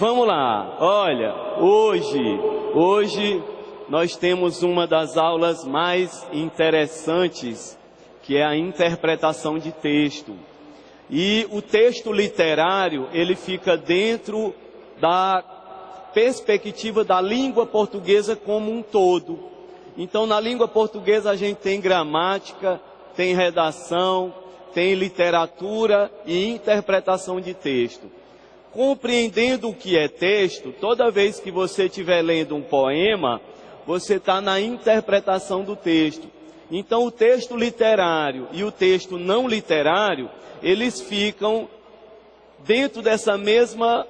Vamos lá, olha, hoje nós temos uma das aulas mais interessantes, que é a interpretação de texto. E o texto literário, ele fica dentro da perspectiva da língua portuguesa como um todo. Então, na língua portuguesa a gente tem gramática, tem redação, tem literatura e interpretação de texto. Compreendendo o que é texto, toda vez que você estiver lendo um poema, você está na interpretação do texto. Então, o texto literário e o texto não literário, eles ficam dentro dessa mesma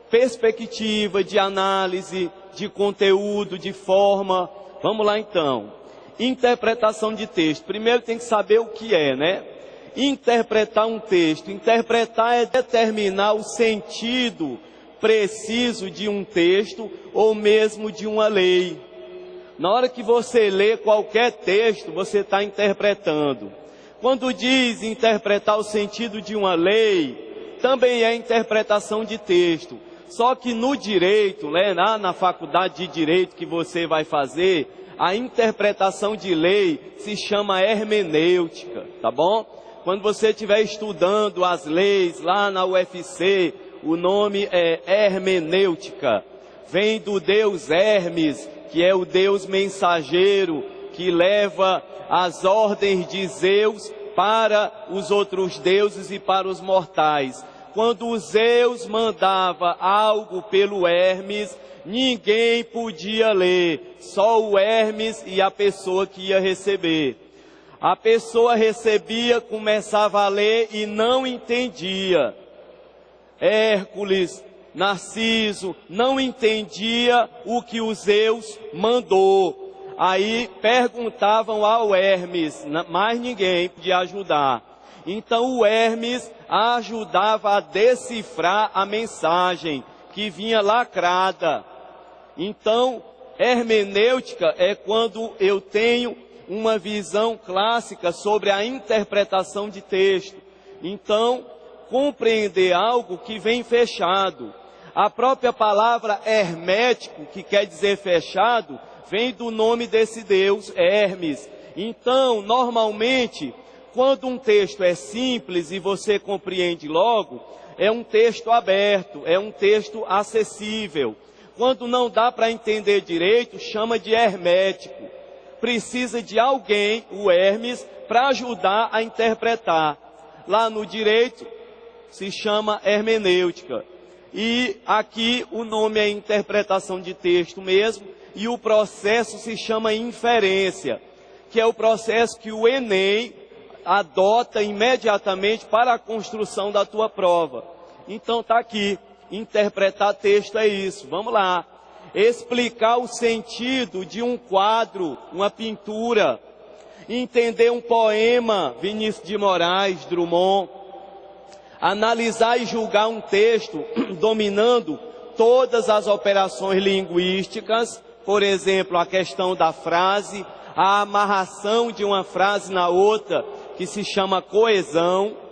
perspectiva de análise, de conteúdo, de forma. Vamos lá então. Interpretação de texto. Primeiro tem que saber o que é, né? Interpretar um texto. Interpretar é determinar o sentido preciso de um texto ou mesmo de uma lei. Na hora que você lê qualquer texto, você está interpretando. Quando diz interpretar o sentido de uma lei, também é interpretação de texto. Só que no direito, lá na faculdade de direito que você vai fazer, a interpretação de lei se chama hermenêutica, tá bom? Quando você estiver estudando as leis lá na UFC, o nome é hermenêutica. Vem do deus Hermes, que é o deus mensageiro, que leva as ordens de Zeus para os outros deuses e para os mortais. Quando o Zeus mandava algo pelo Hermes, ninguém podia ler, só o Hermes e a pessoa que ia receber. A pessoa recebia, começava a ler e não entendia. Hércules, Narciso, não entendia o que o Zeus mandou. Aí perguntavam ao Hermes, mas ninguém podia ajudar. Então o Hermes ajudava a decifrar a mensagem que vinha lacrada. Então, hermenêutica é quando eu tenho uma visão clássica sobre a interpretação de texto. Então, compreender algo que vem fechado. A própria palavra hermético, que quer dizer fechado, vem do nome desse deus, Hermes. Então, normalmente, quando um texto é simples e você compreende logo, é um texto aberto, é um texto acessível. Quando não dá para entender direito, chama de hermético. Precisa de alguém, o Hermes, para ajudar a interpretar. Lá no direito, se chama hermenêutica. E aqui o nome é interpretação de texto mesmo, e o processo se chama inferência, que é o processo que o Enem adota imediatamente para a construção da tua prova. Então está aqui, interpretar texto é isso. Vamos lá. Explicar o sentido de um quadro, uma pintura. Entender um poema, Vinícius de Moraes, Drummond. Analisar e julgar um texto, dominando todas as operações linguísticas. Por exemplo, a questão da frase, a amarração de uma frase na outra, que se chama coesão.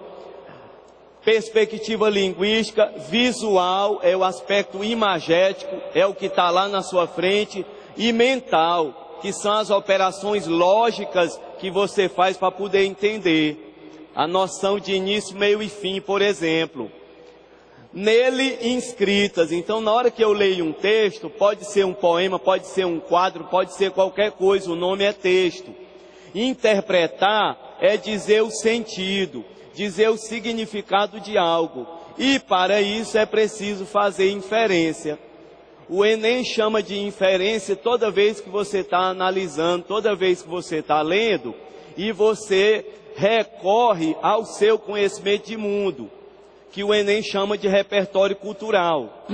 Perspectiva linguística, visual, é o aspecto imagético, é o que está lá na sua frente, e mental, que são as operações lógicas que você faz para poder entender. A noção de início, meio e fim, por exemplo. Nele inscritas. Então, na hora que eu leio um texto, pode ser um poema, pode ser um quadro, pode ser qualquer coisa, o nome é texto. Interpretar é dizer o sentido, dizer o significado de algo. E para isso é preciso fazer inferência. O Enem chama de inferência toda vez que você está analisando, toda vez que você está lendo, e você recorre ao seu conhecimento de mundo, que o Enem chama de repertório cultural.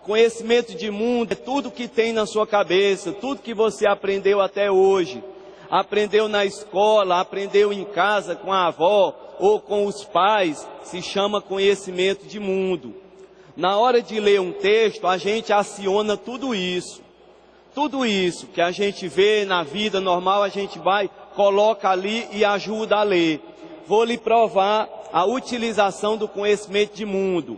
Conhecimento de mundo é tudo que tem na sua cabeça, tudo que você aprendeu até hoje. Aprendeu na escola, aprendeu em casa com a avó ou com os pais, se chama conhecimento de mundo. Na hora de ler um texto, a gente aciona tudo isso. Tudo isso que a gente vê na vida normal, a gente vai, coloca ali e ajuda a ler. Vou lhe provar a utilização do conhecimento de mundo.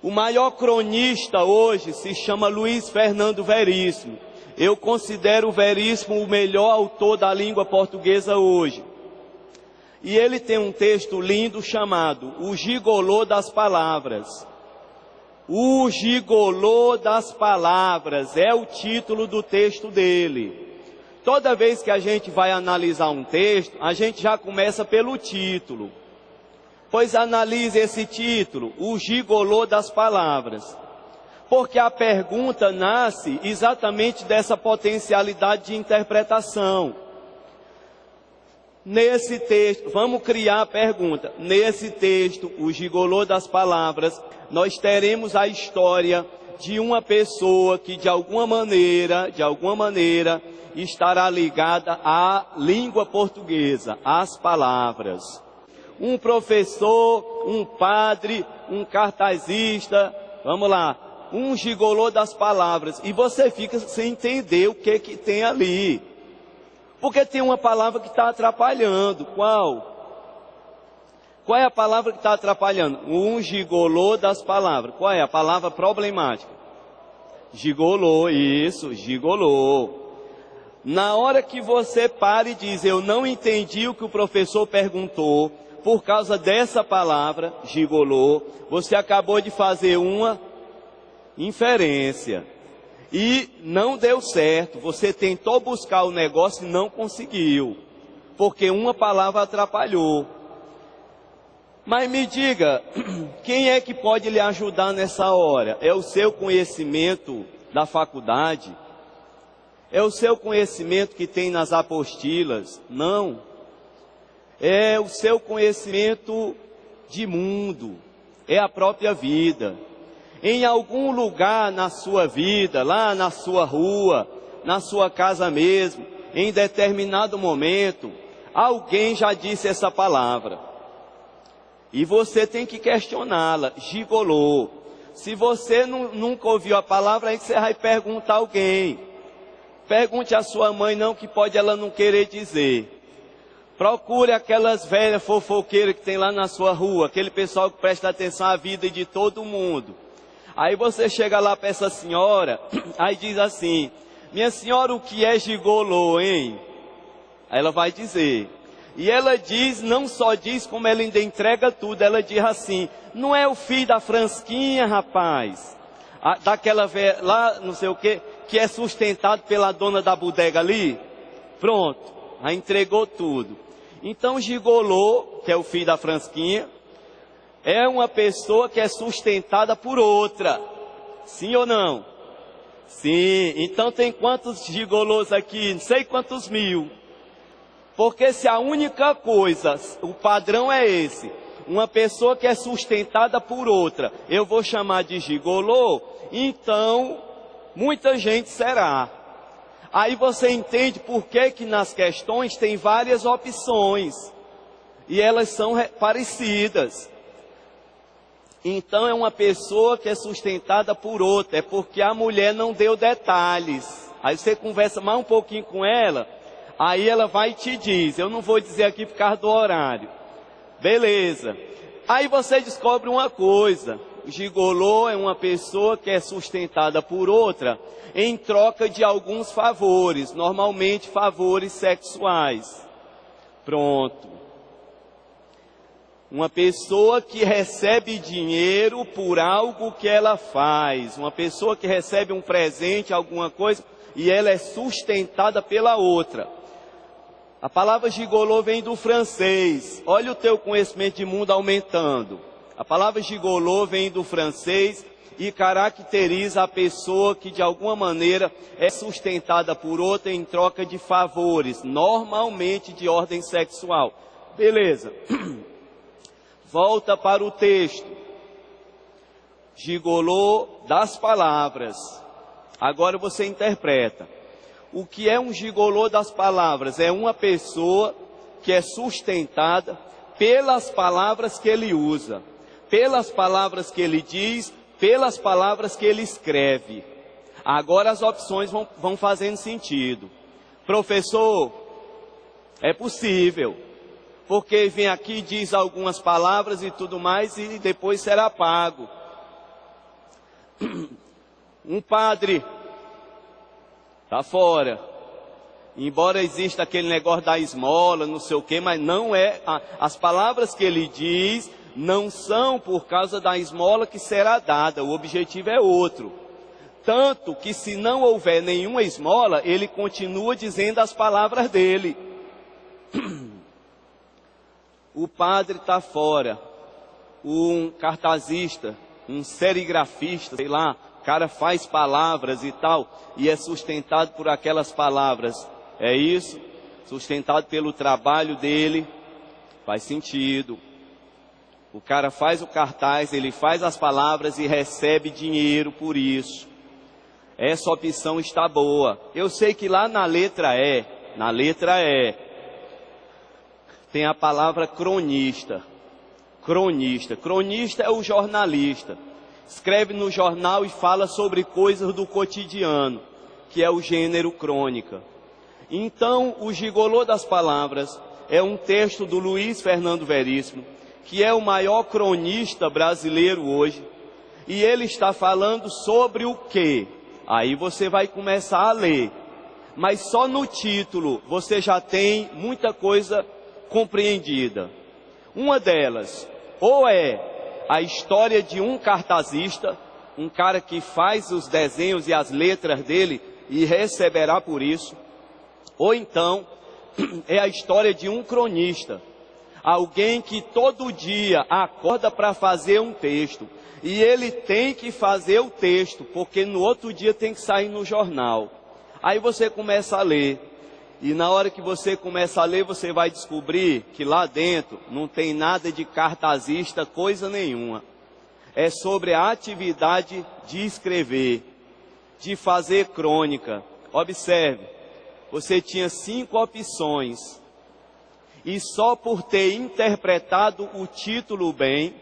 O maior cronista hoje se chama Luiz Fernando Veríssimo. Eu considero o Veríssimo o melhor autor da língua portuguesa hoje. E ele tem um texto lindo chamado O Gigolô das Palavras. O Gigolô das Palavras é o título do texto dele. Toda vez que a gente vai analisar um texto, a gente já começa pelo título. Pois analise esse título, O Gigolô das Palavras. Porque a pergunta nasce exatamente dessa potencialidade de interpretação. Nesse texto, vamos criar a pergunta. Nesse texto, O Gigolô das Palavras, nós teremos a história de uma pessoa que de alguma maneira, estará ligada à língua portuguesa, às palavras. Um professor, um padre, um cartazista, vamos lá, um gigolô das palavras. E você fica sem entender o que tem ali. Porque tem uma palavra que está atrapalhando. Qual? Qual é a palavra que está atrapalhando? Um gigolô das palavras. Qual é a palavra problemática? Gigolô, isso, gigolô. Na hora que você para e diz, eu não entendi o que o professor perguntou, por causa dessa palavra, gigolô, você acabou de fazer uma inferência. E não deu certo, você tentou buscar o negócio e não conseguiu, porque uma palavra atrapalhou. Mas me diga, quem é que pode lhe ajudar nessa hora? É o seu conhecimento da faculdade? É o seu conhecimento que tem nas apostilas? Não. É o seu conhecimento de mundo, é a própria vida. Em algum lugar na sua vida, lá na sua rua, na sua casa mesmo, em determinado momento, alguém já disse essa palavra. E você tem que questioná-la, gigolô. Se você nunca ouviu a palavra, aí você vai perguntar a alguém. Pergunte à sua mãe, não, que pode ela não querer dizer. Procure aquelas velhas fofoqueiras que tem lá na sua rua, aquele pessoal que presta atenção à vida de todo mundo. Aí você chega lá para essa senhora, aí diz assim, minha senhora, o que é gigolô, hein? Aí ela vai dizer. E ela diz, não só diz, como ela ainda entrega tudo, ela diz assim, não é o filho da Fransquinha, rapaz? Daquela velha lá, não sei o quê, que é sustentado pela dona da bodega ali? Pronto, aí entregou tudo. Então, gigolô, que é o filho da Fransquinha, é uma pessoa que é sustentada por outra. Sim ou não? Sim. Então tem quantos gigolôs aqui? Não sei quantos mil. Porque se a única coisa, o padrão é esse, uma pessoa que é sustentada por outra, eu vou chamar de gigolô, então muita gente será. Aí você entende por que nas questões tem várias opções. E elas são parecidas. Então é uma pessoa que é sustentada por outra. É porque a mulher não deu detalhes. Aí você conversa mais um pouquinho com ela. Aí ela vai e te diz. Eu não vou dizer aqui por causa do horário. Beleza. Aí você descobre uma coisa. O gigolô é uma pessoa que é sustentada por outra em troca de alguns favores, normalmente favores sexuais. Pronto. Uma pessoa que recebe dinheiro por algo que ela faz, uma pessoa que recebe um presente, alguma coisa, e ela é sustentada pela outra. A palavra gigolô vem do francês. Olha o teu conhecimento de mundo aumentando. A palavra gigolô vem do francês e caracteriza a pessoa que de alguma maneira é sustentada por outra em troca de favores, normalmente de ordem sexual. Beleza. Volta para o texto. Gigolô das palavras. Agora você interpreta. O que é um gigolô das palavras? É uma pessoa que é sustentada pelas palavras que ele usa, pelas palavras que ele diz, pelas palavras que ele escreve. Agora as opções vão fazendo sentido. Professor, é possível, porque vem aqui, diz algumas palavras e tudo mais, e depois será pago. Um padre está fora. Embora exista aquele negócio da esmola, não sei o quê, mas não é, as palavras que ele diz não são por causa da esmola que será dada, o objetivo é outro. Tanto que se não houver nenhuma esmola, ele continua dizendo as palavras dele. O padre está fora, um cartazista, um serigrafista, sei lá, o cara faz palavras e tal, e é sustentado por aquelas palavras. É isso? Sustentado pelo trabalho dele, faz sentido. O cara faz o cartaz, ele faz as palavras e recebe dinheiro por isso. Essa opção está boa. Eu sei que lá na letra E, tem a palavra cronista. Cronista é o jornalista. Escreve no jornal e fala sobre coisas do cotidiano, que é o gênero crônica. Então, o Gigolô das Palavras é um texto do Luiz Fernando Veríssimo, que é o maior cronista brasileiro hoje, e ele está falando sobre o quê? Aí você vai começar a ler, mas só no título você já tem muita coisa compreendida. Uma delas, ou é a história de um cartazista, um cara que faz os desenhos e as letras dele e receberá por isso, ou então é a história de um cronista, alguém que todo dia acorda para fazer um texto, e ele tem que fazer o texto, porque no outro dia tem que sair no jornal. Aí você começa a ler, e na hora que você começa a ler, você vai descobrir que lá dentro não tem nada de cartazista, coisa nenhuma. É sobre a atividade de escrever, de fazer crônica. Observe, você tinha 5 opções, e só por ter interpretado o título bem,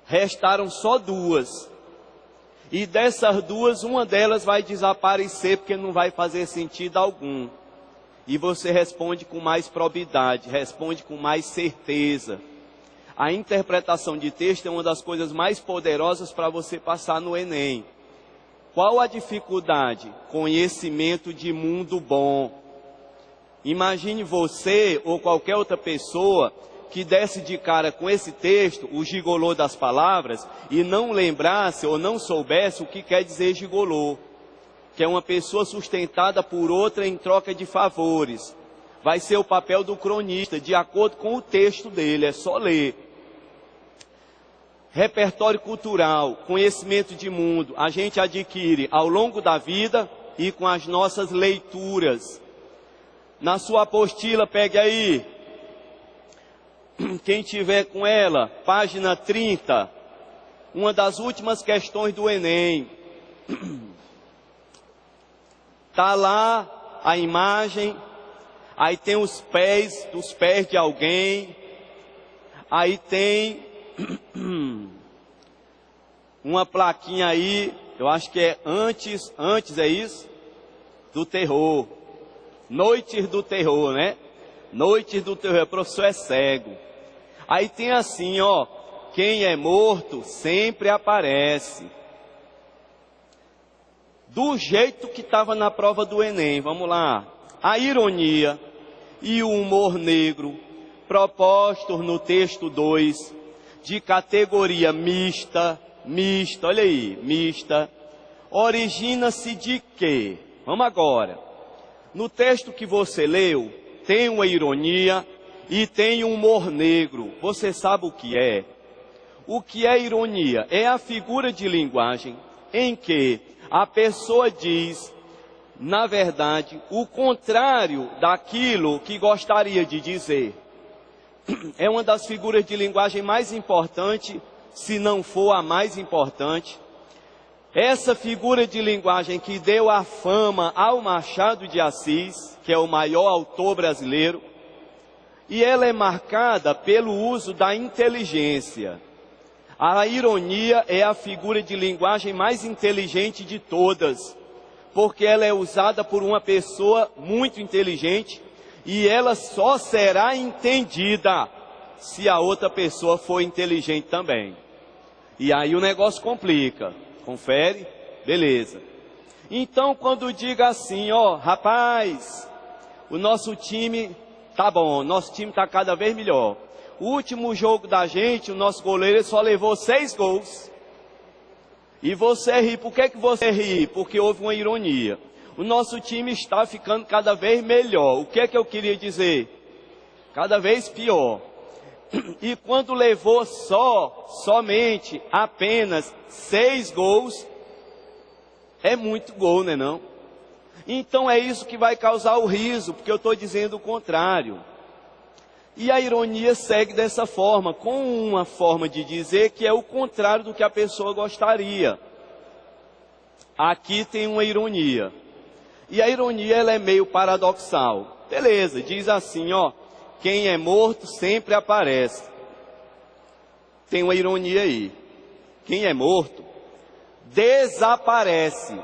restaram só 2. E dessas 2, uma delas vai desaparecer, porque não vai fazer sentido algum. E você responde com mais probidade, responde com mais certeza. A interpretação de texto é uma das coisas mais poderosas para você passar no Enem. Qual a dificuldade? Conhecimento de mundo bom. Imagine você ou qualquer outra pessoa que desse de cara com esse texto, o gigolô das palavras, e não lembrasse ou não soubesse o que quer dizer gigolô, que é uma pessoa sustentada por outra em troca de favores. Vai ser o papel do cronista, de acordo com o texto dele, é só ler. Repertório cultural, conhecimento de mundo, a gente adquire ao longo da vida e com as nossas leituras. Na sua apostila, pegue aí, quem tiver com ela, página 30, uma das últimas questões do Enem. Está lá a imagem, aí tem os pés, de alguém, aí tem uma plaquinha aí, eu acho que é antes é isso? Do terror. Noites do terror, né? Noites do terror, o professor é cego. Aí tem assim, ó, quem é morto sempre aparece. Do jeito que estava na prova do Enem, vamos lá. A ironia e o humor negro, propostos no texto 2, de categoria mista, olha aí, mista, origina-se de quê? Vamos agora. No texto que você leu, tem uma ironia e tem um humor negro. Você sabe o que é? O que é ironia? É a figura de linguagem em que a pessoa diz, na verdade, o contrário daquilo que gostaria de dizer. É uma das figuras de linguagem mais importante, se não for a mais importante. Essa figura de linguagem que deu a fama ao Machado de Assis, que é o maior autor brasileiro, e ela é marcada pelo uso da inteligência. A ironia é a figura de linguagem mais inteligente de todas, porque ela é usada por uma pessoa muito inteligente e ela só será entendida se a outra pessoa for inteligente também. E aí o negócio complica. Confere? Beleza. Então, quando diga assim, ó, rapaz, o nosso time tá bom, nosso time tá cada vez melhor. O último jogo da gente, o nosso goleiro só levou 6 gols. E você ri. Por que você ri? Porque houve uma ironia. O nosso time está ficando cada vez melhor. O que é que eu queria dizer? Cada vez pior. E quando levou somente, apenas 6 gols, é muito gol, né não? Então é isso que vai causar o riso, porque eu estou dizendo o contrário. E a ironia segue dessa forma, com uma forma de dizer que é o contrário do que a pessoa gostaria. Aqui tem uma ironia. E a ironia ela é meio paradoxal. Beleza, diz assim, ó, quem é morto sempre aparece. Tem uma ironia aí. Quem é morto desaparece.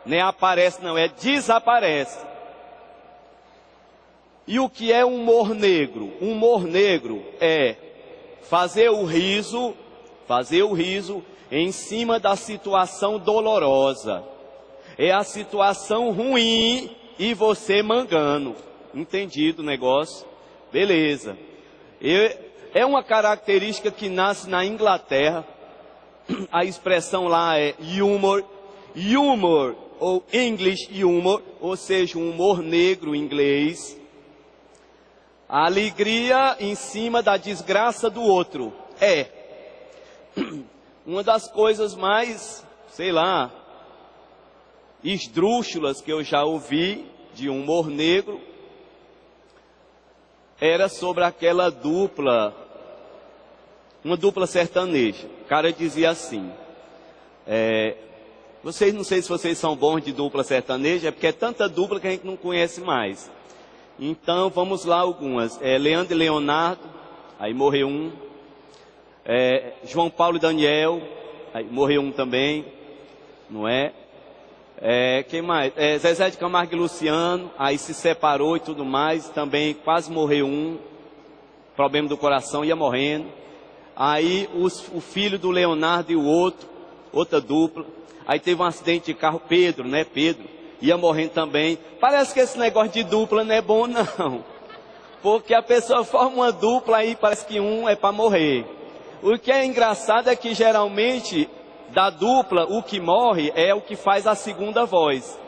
Não é aparece não, é desaparece. E o que é humor negro? Humor negro é fazer o riso em cima da situação dolorosa. É a situação ruim e você mangando. Entendido o negócio? Beleza. É uma característica que nasce na Inglaterra. A expressão lá é humor. Humor, ou English humor, ou seja, um humor negro em inglês. A alegria em cima da desgraça do outro. É uma das coisas mais, sei lá, esdrúxulas que eu já ouvi de humor negro. Era sobre aquela dupla, uma dupla sertaneja. O cara dizia assim, não sei se vocês são bons de dupla sertaneja, é porque é tanta dupla que a gente não conhece mais. Então vamos lá algumas. Leandro e Leonardo, aí morreu um. João Paulo e Daniel, aí morreu um também, não é? Quem mais? Zezé de Camargo e Luciano, aí se separou e tudo mais, também quase morreu um, problema do coração, ia morrendo. Aí o filho do Leonardo e o outro, outra dupla, aí teve um acidente de carro, Pedro, né? Pedro, ia morrendo também. Parece que esse negócio de dupla não é bom não, porque a pessoa forma uma dupla aí, parece que um é para morrer. O que é engraçado é que geralmente da dupla, o que morre é o que faz a segunda voz.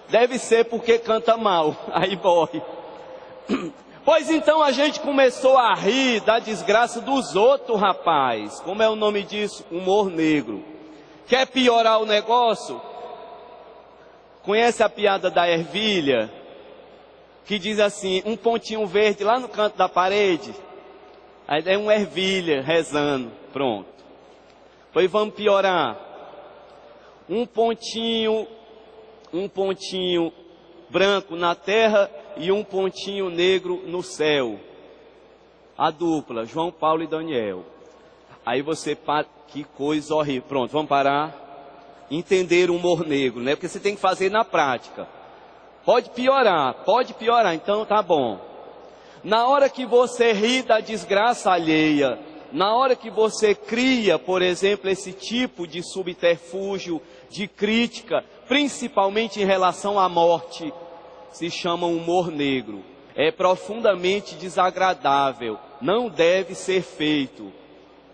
Deve ser porque canta mal, aí morre. Pois então a gente começou a rir da desgraça dos outros, rapaz. Como é o nome disso? Humor negro. Quer piorar o negócio? Conhece a piada da ervilha? Que diz assim, um pontinho verde lá no canto da parede. Aí é uma ervilha rezando, pronto. Pois vamos piorar. Um pontinho branco na terra e um pontinho negro no céu. A dupla, João Paulo e Daniel. Aí você, que coisa horrível. Pronto, vamos parar. Entender o humor negro, né? Porque você tem que fazer na prática. Pode piorar, então tá bom. Na hora que você ri da desgraça alheia, na hora que você cria, por exemplo, esse tipo de subterfúgio, de crítica, principalmente em relação à morte, se chama humor negro. É profundamente desagradável, não deve ser feito.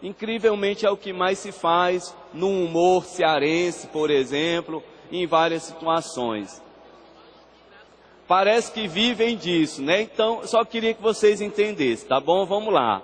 Incrivelmente é o que mais se faz no humor cearense, por exemplo, em várias situações. Parece que vivem disso, né? Então, só queria que vocês entendessem, tá bom? Vamos lá.